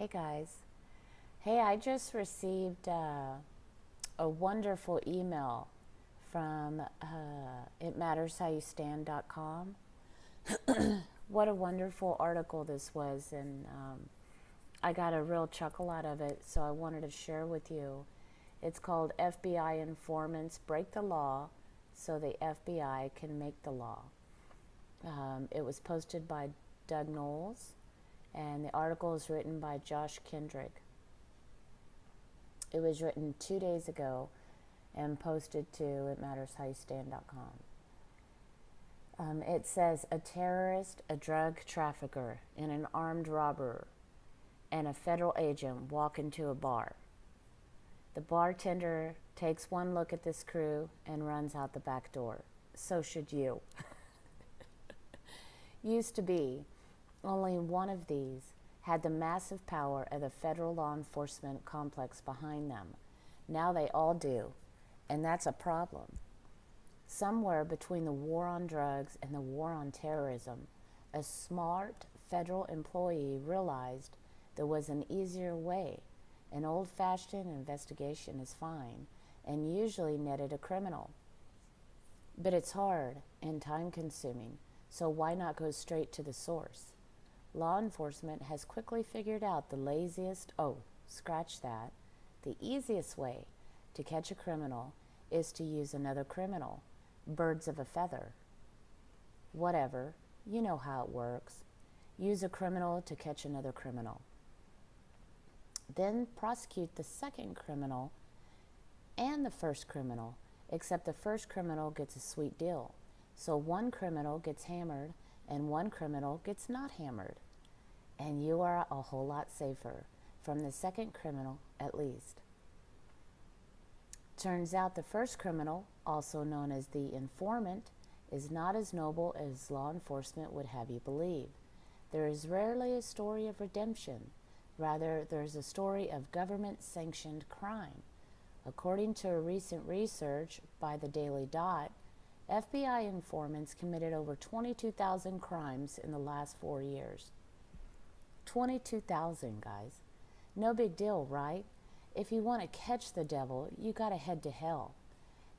Hey guys. Hey, I just received a wonderful email from itmattershowyousstand.com. What a wonderful article this was, and I got a real chuckle out of it, so I wanted to share with you. It's called FBI Informants Break the Law so the FBI can make the law. It was posted by Doug Knowles, and the article is written by Josh Kendrick. It was written 2 days ago and posted to itmattershowyousstand.com. It says a terrorist, a drug trafficker, and an armed robber and a federal agent walk into a bar. The bartender takes one look at this crew and runs out the back door. So should you. Used to be, only one of these had the massive power of the federal law enforcement complex behind them. Now they all do, and that's a problem. Somewhere between the war on drugs and the war on terrorism, a smart federal employee realized there was an easier way. An old-fashioned investigation is fine and usually netted a criminal. But it's hard and time-consuming, so why not go straight to the source? Law enforcement has quickly figured out the the easiest way to catch a criminal is to use another criminal. Birds of a feather. Whatever, you know how it works. Use a criminal to catch another criminal. Then prosecute the second criminal and the first criminal, except the first criminal gets a sweet deal. So one criminal gets hammered and one criminal gets not hammered. And you are a whole lot safer, from the second criminal at least. Turns out the first criminal, also known as the informant, is not as noble as law enforcement would have you believe. There is rarely a story of redemption. Rather, there's a story of government-sanctioned crime. According to a recent research by the Daily Dot, FBI informants committed over 22,000 crimes in the last 4 years. 22,000, guys. No big deal, right? If you want to catch the devil, you got to head to hell.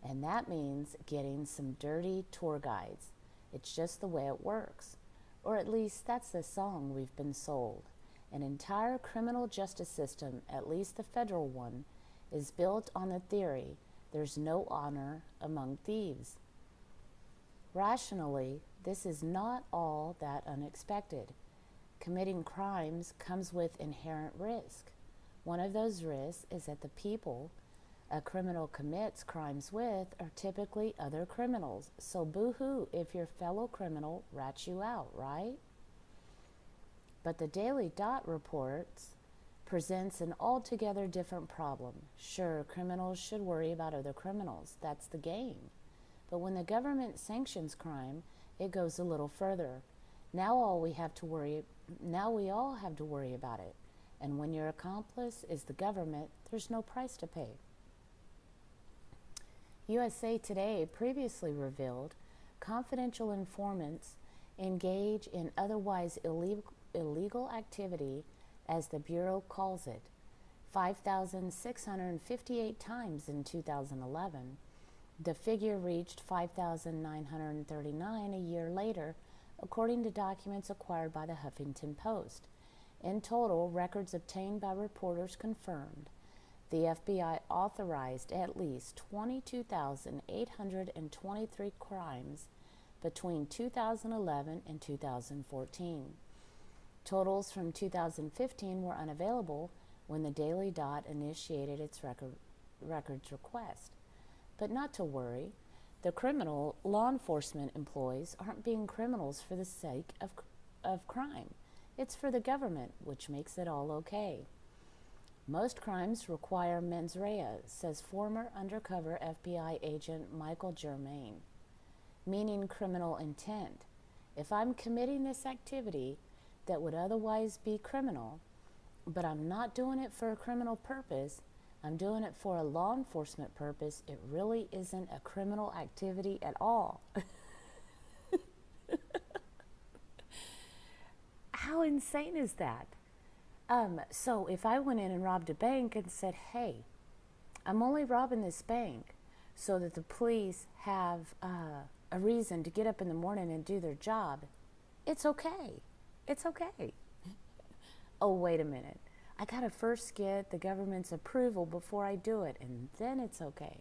And that means getting some dirty tour guides. It's just the way it works. Or at least that's the song we've been sold. An entire criminal justice system, at least the federal one, is built on the theory there's no honor among thieves. Rationally, this is not all that unexpected. Committing crimes comes with inherent risk. One of those risks is that the people a criminal commits crimes with are typically other criminals. So boo-hoo if your fellow criminal rats you out, right? But the Daily Dot reports presents an altogether different problem. Sure, criminals should worry about other criminals. That's the game. But when the government sanctions crime, it goes a little further. Now we all have to worry about it. And when your accomplice is the government, there's no price to pay. USA Today previously revealed confidential informants engage in otherwise illegal activity, as the Bureau calls it, 5,658 times in 2011. The figure reached 5,939 a year later, according to documents acquired by the Huffington Post. In total, records obtained by reporters confirmed the FBI authorized at least 22,823 crimes between 2011 and 2014. Totals from 2015 were unavailable when the Daily Dot initiated its records request. But not to worry, the criminal law enforcement employees aren't being criminals for the sake of crime. It's for the government, which makes it all okay. Most crimes require mens rea, says former undercover FBI agent Michael Germain, meaning criminal intent. If I'm committing this activity that would otherwise be criminal, but I'm not doing it for a criminal purpose, I'm doing it for a law enforcement purpose, it really isn't a criminal activity at all. How insane is that? So if I went in and robbed a bank and said, hey, I'm only robbing this bank so that the police have a reason to get up in the morning and do their job, it's okay. It's okay. Oh, wait a minute. I gotta first get the government's approval before I do it, and then it's okay.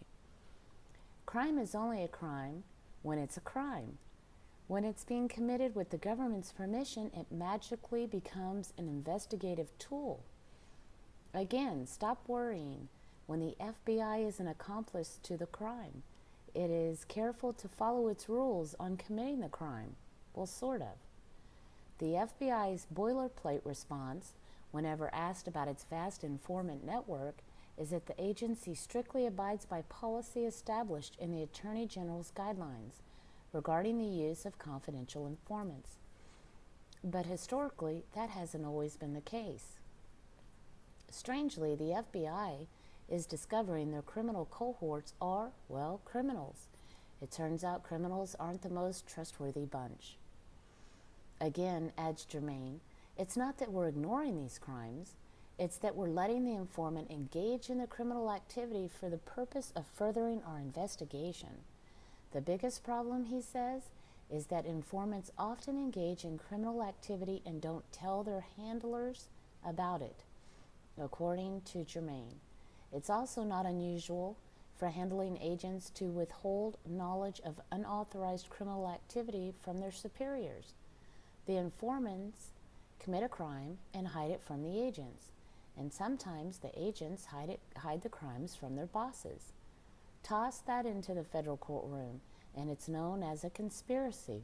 Crime is only a crime when it's a crime. When it's being committed with the government's permission, it magically becomes an investigative tool. Again, stop worrying when the FBI is an accomplice to the crime. It is careful to follow its rules on committing the crime. Well, sort of. The FBI's boilerplate response, whenever asked about its vast informant network, is that the agency strictly abides by policy established in the Attorney General's guidelines regarding the use of confidential informants. But historically, that hasn't always been the case. Strangely, the FBI is discovering their criminal cohorts are, well, criminals. It turns out criminals aren't the most trustworthy bunch. Again, adds Germain, it's not that we're ignoring these crimes, it's that we're letting the informant engage in the criminal activity for the purpose of furthering our investigation. The biggest problem, he says, is that informants often engage in criminal activity and don't tell their handlers about it, according to Germain. It's also not unusual for handling agents to withhold knowledge of unauthorized criminal activity from their superiors. The informants commit a crime and hide it from the agents, and sometimes the agents hide the crimes from their bosses. Toss that into the federal courtroom, and it's known as a conspiracy.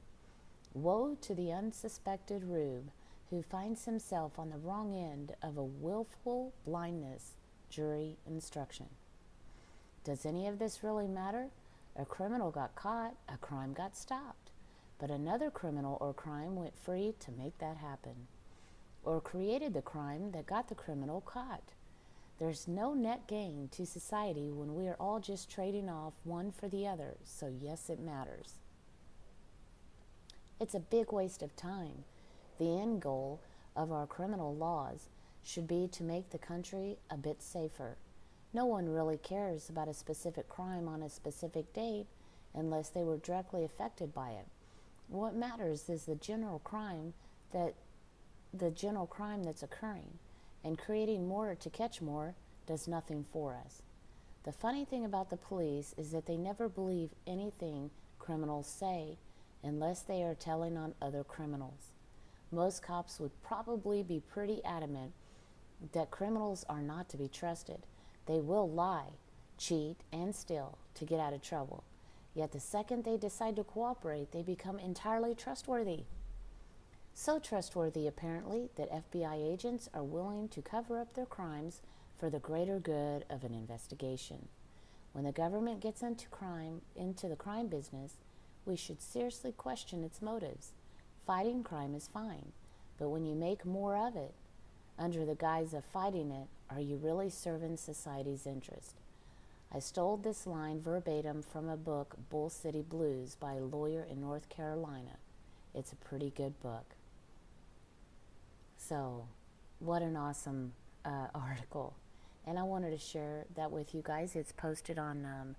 Woe to the unsuspected rube who finds himself on the wrong end of a willful blindness jury instruction. Does any of this really matter? A criminal got caught, a crime got stopped, but another criminal or crime went free to make that happen, or created the crime that got the criminal caught. There's no net gain to society when we are all just trading off one for the other, so yes, it matters. It's a big waste of time. The end goal of our criminal laws should be to make the country a bit safer. No one really cares about a specific crime on a specific date unless they were directly affected by it. What matters is the general crime that's occurring, and creating more to catch more does nothing for us. The funny thing about the police is that they never believe anything criminals say unless they are telling on other criminals. Most cops would probably be pretty adamant that criminals are not to be trusted. They will lie, cheat, and steal to get out of trouble. Yet the second they decide to cooperate, they become entirely trustworthy. So trustworthy, apparently, that FBI agents are willing to cover up their crimes for the greater good of an investigation. When the government gets into the crime business, we should seriously question its motives. Fighting crime is fine, but when you make more of it, under the guise of fighting it, are you really serving society's interest? I stole this line verbatim from a book, Bull City Blues, by a lawyer in North Carolina. It's a pretty good book. So, what an awesome article. And I wanted to share that with you guys. It's posted on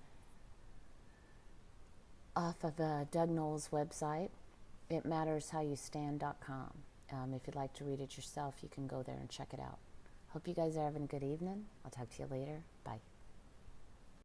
off of Doug Noll's website, itmattershowyousstand.com. If you'd like to read it yourself, you can go there and check it out. Hope you guys are having a good evening. I'll talk to you later. Bye.